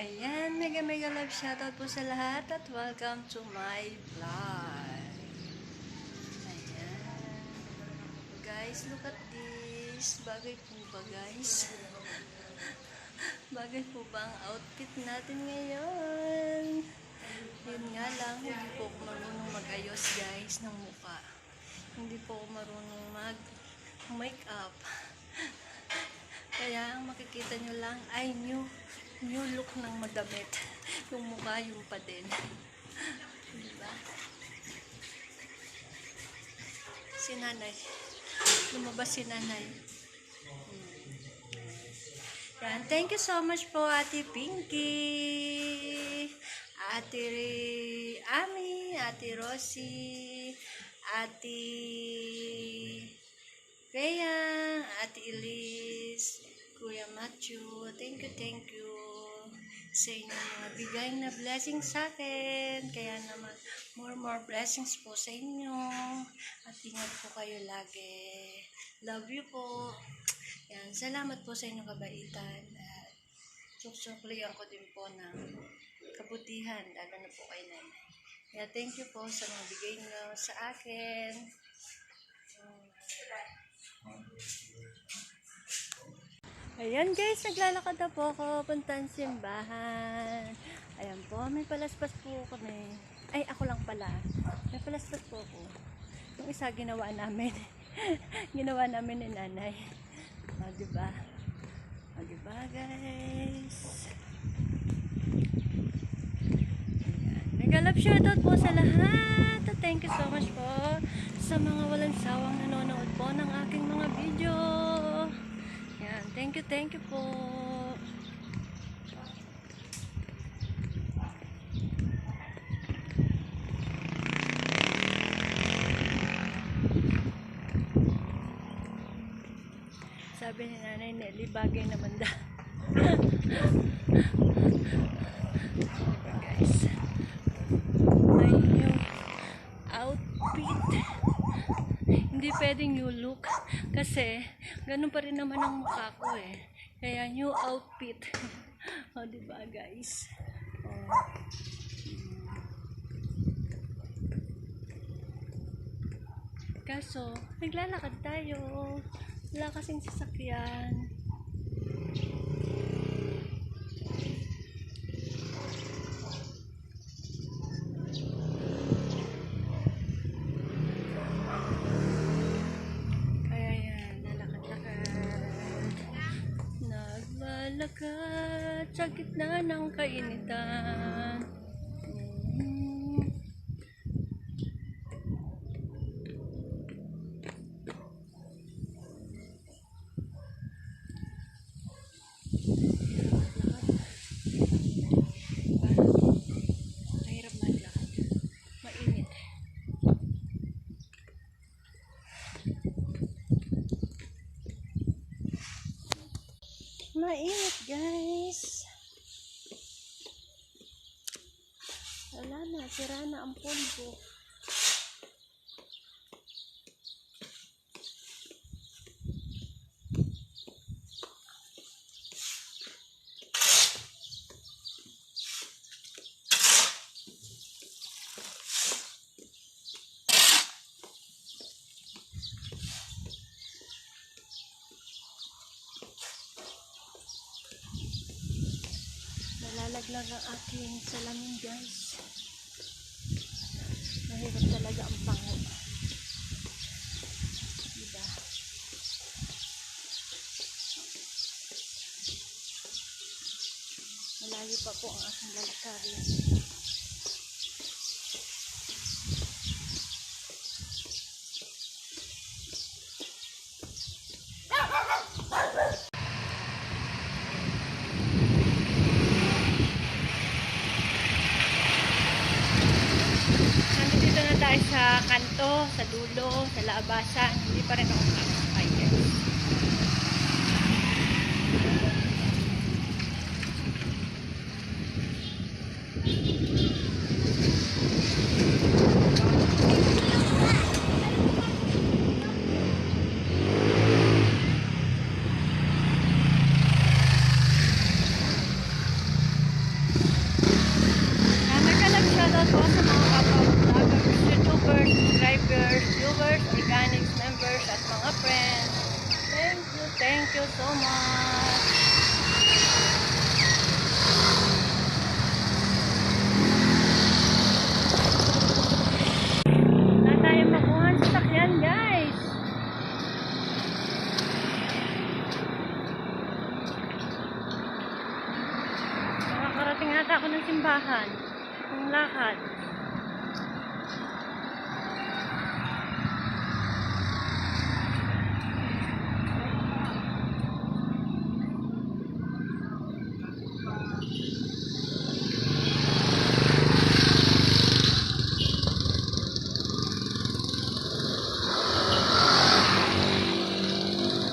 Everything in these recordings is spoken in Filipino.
Ayan, mega mega love shoutout po sa lahat at welcome to my vlog. Ayan. Guys, look at this. Bagay po ba guys? Bagay po ba ang outfit natin ngayon? Yun nga lang, hindi po ako marunong mag-ayos guys ng mukha. Hindi po ako marunong mag-makeup. Kaya ang makikita nyo lang ay new look ng madamit. Yung mukha yung pa din. Diba? Si nanay. Lumabas si nanay. Yan. Thank you so much po Ate Pinky, Ate Ami, Ate Rosie, Ate Rhea, Ate Elise, Kuya Matthew. Thank you sa inyong mga bigay na blessings sa akin. Kaya naman, more blessings po sa inyo. At ingat po kayo lagi. Love you po. Yan, salamat po sa inyong kabaitan. At suksuklihan ko din po ng kabutihan, lalo na po kay nanay. Kaya thank you po sa mga bigay nyo sa akin. Ayan guys, naglalakad na po ako puntan simbahan. Ayan po, may palaspas po kami. Ay, ako lang pala. May palaspas po ako. Yung isa ginawa namin. Ginawa namin ni nanay. O, diba? O, diba guys? Ayan. Nag-love shoutout po sa lahat. Thank you so much po sa mga walang sawang nanonood po ng aking mga video. Ayan. Thank you po. Sabi ni Nanay Nelly, bagay naman daw. Guys, may new outfit. Hindi pwedeng new look kasi ganun pa rin naman ang mukha ko eh. Kaya new outfit. O, diba guys? O. Kaso, naglalakad tayo. Wala kasing sasakyan. Kaya yan, lalakad-lakad. Naglalakad sa gitna ng kainitan. Mainit guys. Wala na, sira na ang pulbo. Nalalaglag ang aking salamin guys. Mahirap talaga ang pango. Diba? Malayo pa po ang aking lalakarin. Sa kanto, sa dulo, sa laabasan, hindi pa rin ako nakakakay guys. Nakarating ata ako ng simbahan. Ang lakad.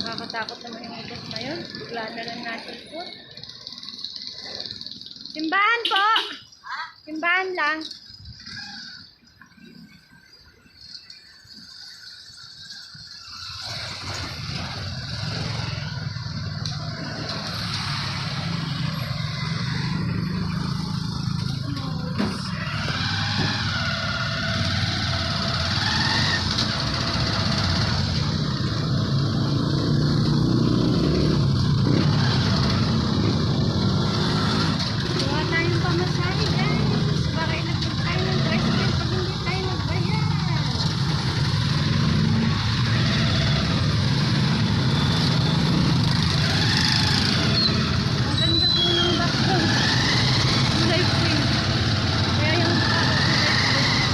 Nakakatakot naman yung utos na yun. Bigla na lang natin po. Simbahan po! Simbahan lang. Gawa tayong pamasahe, guys. Para ilapit tayo ng tricycle pag hindi tayo nagbayad. Ang ganda po ng background. Kulay pink. Kaya yung mukha ko kulay pink.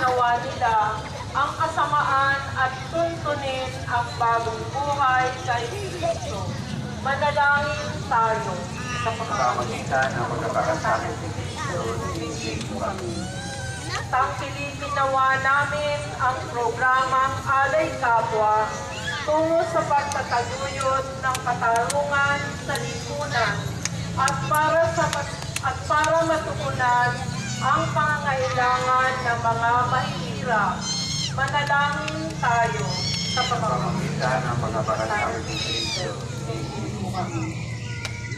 Nawa nila ang kasamaan at tuntunin ang bagong buhay kay Kristo. Manalangin tayo sa pamagitan ng pagkakasabi ni Kristo, Tangkilikin nawa namin ang programang Alay Kapwa tungo sa pagtataguyod ng katarungan sa lipunan at para matugunan ang pangangailangan ng mga mahihirap. Manalangin tayo sa pamagitan ng pagkakasabi ni Kristo.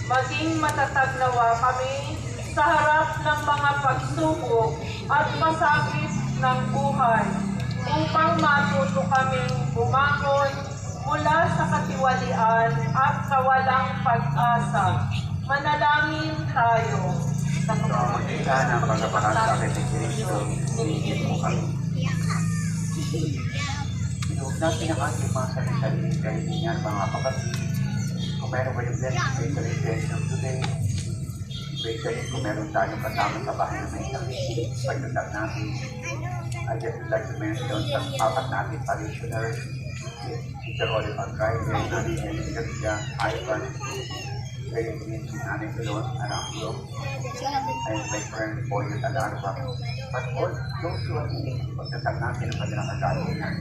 Maging matatag nawa kami sa harap ng mga pagsubok at masakit ng buhay upang matuto kaming bumangon mula sa katiwalian at kawalang pag-asa. Manalangin tayo sa Pamagitan ng pagkakasabi ni Kristo. Inuog natin ang ating mga salita-salita kayo niyan mga kapatid. Kung meron kayong blessing sa redemption today, especially kung meron tayong kasama sa bahay na may sakit, pagdadag natin. I just would like to mention sa apat natin parishioners, Sister Oliver Kaiser, Nanay Garcia, Ivan, kayo din si Nanay Pilon, Aramlo, and my friend Boyot Alarba. But all those who are in pagdadag natin ang kanilang kagalingan.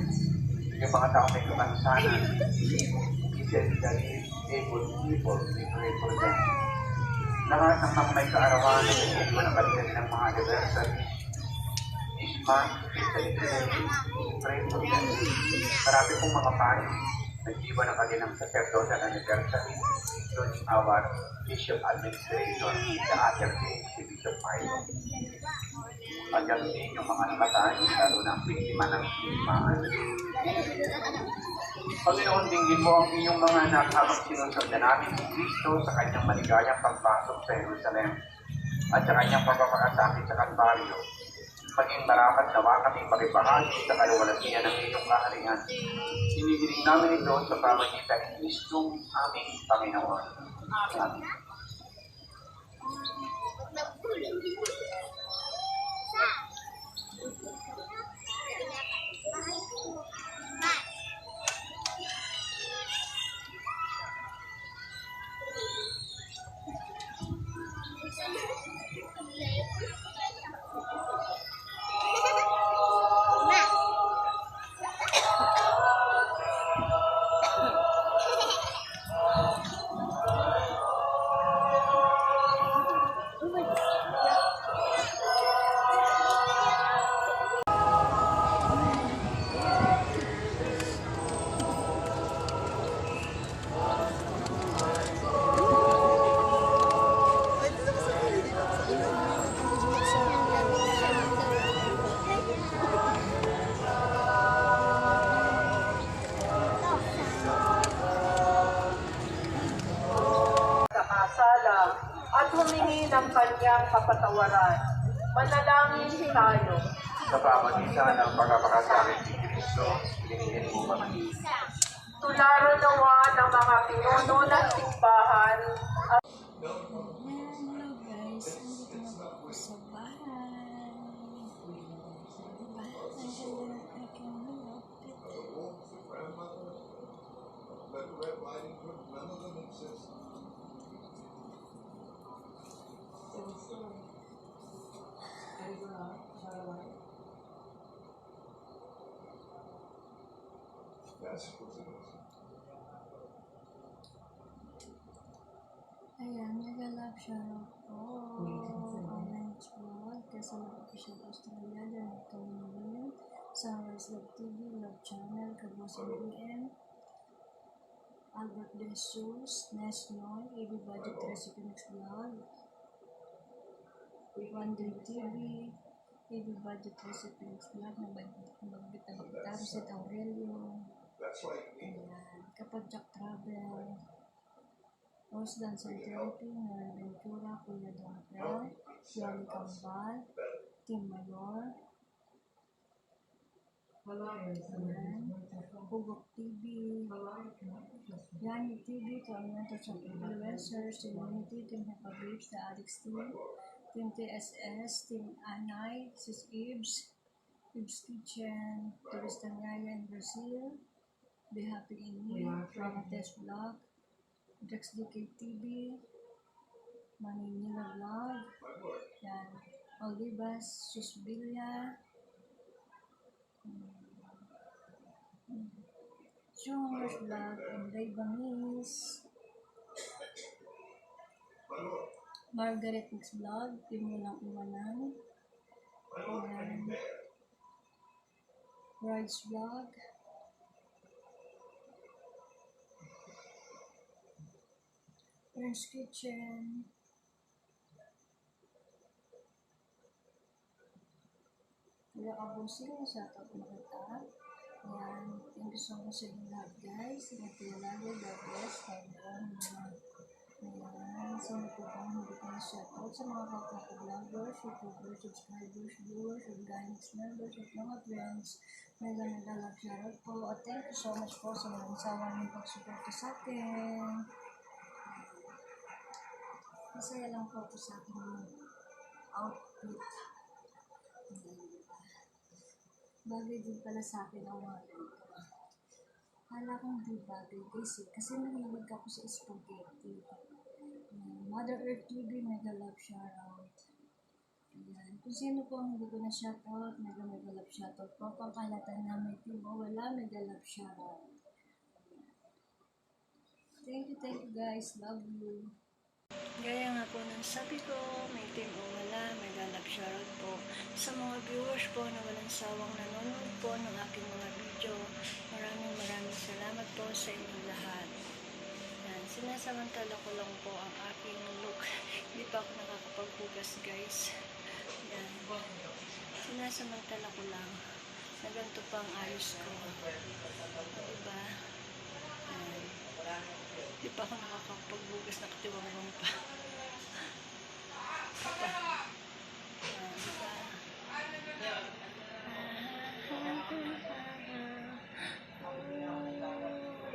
Yung mga tao may kumansanan, he said that he able people, we pray for them. Lahat ng mga may kaarawan na ito na balikan ng mga anniversary, this month, we pray for them. Marami pong mga payo, nag-iwa ng kanilang sacerdotal anniversary, including our Bishop Administrator, the other day, si Bishop Milo. Pagdating din yung mga namatay, lalo na ang biktima ng simaan. Panginoon, dinggin mo ang inyong mga anak habang sinusundan namin si Kristo sa kanyang maligayang pagpasok sa Jerusalem at sa kanyang pagpapakasakit sa Kalbaryo. Maging marapat nawa kami makibahagi sa kaluwalhatian ng iyong kaharian. Hinihiling namin ito sa pamagitan ni Kristong aming Panginoon. Amen. kanyang kapatawaran. Manalangin tayo. Sa pamagitan ng pagkapakasakit ni Kristo, pinigyan mo kami. Tularan nawa ng mga pinuno ng simbahan at Hello guys, andito na po ako sa bahay. Diba? Ang ganda ng aking outfit. Ayan, nag-love shoutout po. Orange Vlog, kasama ko siya sa Australia, dahil ito namin. Sunrise Love TV, Love Channel, Kabusan BM, Albert De Jesus, Nesnoy, Everybody Recipe Mix Vlog, One Day TV, Everybody Recipe Mix Vlog, Magbita-bita, Sid Aurelio, ayan, Kapag Jack Travel, Rose Dance and Therapy, Nara Ventura, Kuya Donapel, Yoli Kambal, Team Mayor, ayan, Hugok TV, Yani TV, Tormentos of Influencers, Team Unity, Team Hepa Babes, The Addicts Team, Team TSS, Team Anay, Sis Ibs, Ibs Kitchen, Turista Nyaya in Brazil, Be Happy in Me, Mama Tess Vlog, Drex DK TV, Maninila Vlog, yan, Olivas, Susbilia, Jungers Vlog, and Ray Bangis, Margaret Mix Vlog, Timulang Umanan, and Rides Vlog, Ern's Kitchen, Kuya Kabusing, shoutout mo kita. Ayan, thank you so much sa inyo lahat guys. Ingat kayo lagi, God bless, Panginoon. Ayan, sino po bang hindi ko na-shoutout sa mga kapwa ko vloggers, YouTubers, subscribers, viewers, organics members, at mga friends. Mega love shoutout po. At thank you so much po sa mga sawa ng pagsuporta sa akin. Masaya lang po ako sa aking outfit. Bagay din pala sa akin ang mga ganito. Kala kong di bagay guys kasi nahilig ako sa spaghetti. Mother Earth TV, mega love shoutout. Ayan. Kung sino po ang hindi ko na shoutout, mega love shoutout po. Pangkalatan na may team o wala, mega love shoutout. Thank you guys. Love you. Gaya nga po ng sabi ko, may team o wala, mega love shoutout po sa mga viewers po na walang sawang nanonood po ng aking mga video. Maraming salamat po sa inyong lahat. Yan, sinasamantala ko lang po ang aking look. Hindi pa ako nakakapaghugas guys. Yan, sinasamantala ko lang na ganito pa ang ayos ko. Diba? Yan. Hindi pa ako nakakapagbugas, nakatiwangwang pa.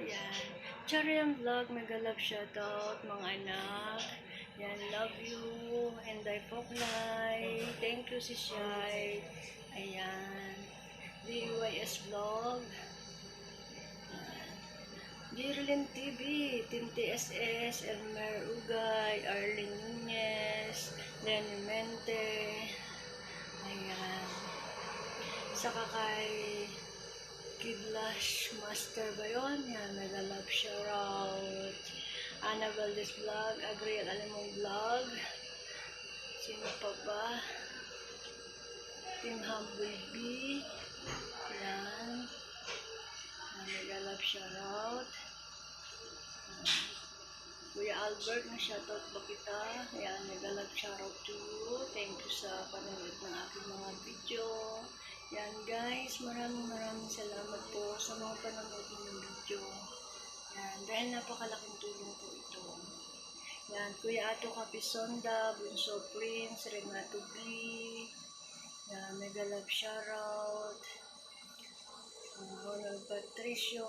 Yan. Charian Vlog, mega love shoutout mga anak. Yan, love you. And I Poklay. Thank you si Shai. Ayan. DUYS Vlog. Dirlin TV, Team TSS, Elmer Ugay, Arlene Nunez, Lenny Mente, ayan, saka kay Kidlash Master ba yun? Yan, mega love shoutout. Ana Valdez Vlog, Agriel Alemong Vlog, sino pa ba? Team Humble B, yan, mega love shoutout. Kuya Albert, na shoutout ba kita? Ayan, mega love shoutout to you. Thank you sa panonood ng aking mga video. Yan guys, maraming salamat po sa mga panonood ng video. Yan, dahil napakalaking tulong po ito. Yan, Kuya Ato Capisonda, Bunso Prince, Renato B. Yan, mega love shoutout. Honor Patricio.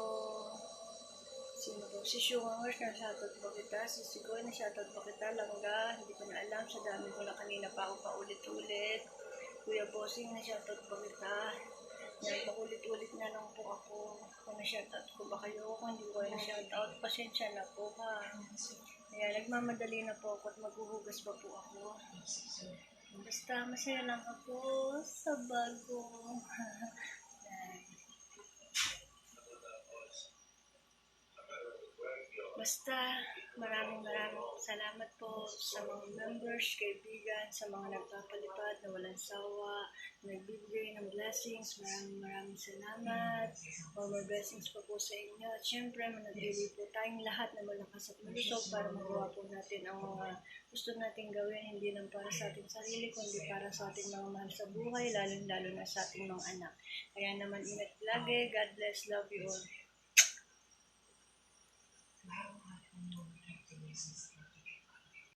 Sino po? Si Shungangers na shoutout po kita. Si Sigoy na shoutout po kita. Langga, hindi ko na alam. Sa dami ko na kanina pa ako paulit-ulit. Kuya Bossing na shoutout po kita. Yan, paulit-ulit na lang po ako. Kung na-shoutout ko ba kayo? Kung hindi ko na shoutout, pasensya na po ha. Kaya nagmamadali na po ako at maghuhugas pa po ako. Basta masaya lang ako sa bago. Basta maraming salamat po sa mga members, kaibigan, sa mga nagpapalipad na walang sawa, nagbibigay ng blessings. Maraming salamat. More blessings pa po sa inyo. At syempre, manatili po tayong lahat na malakas at malusog para magawa po natin ang mga gusto nating gawin, hindi lang para sa ating sarili, kundi para sa ating mga mahal sa buhay, lalo na sa ating mga anak. Kaya naman ingat lagi. God bless. Love you all.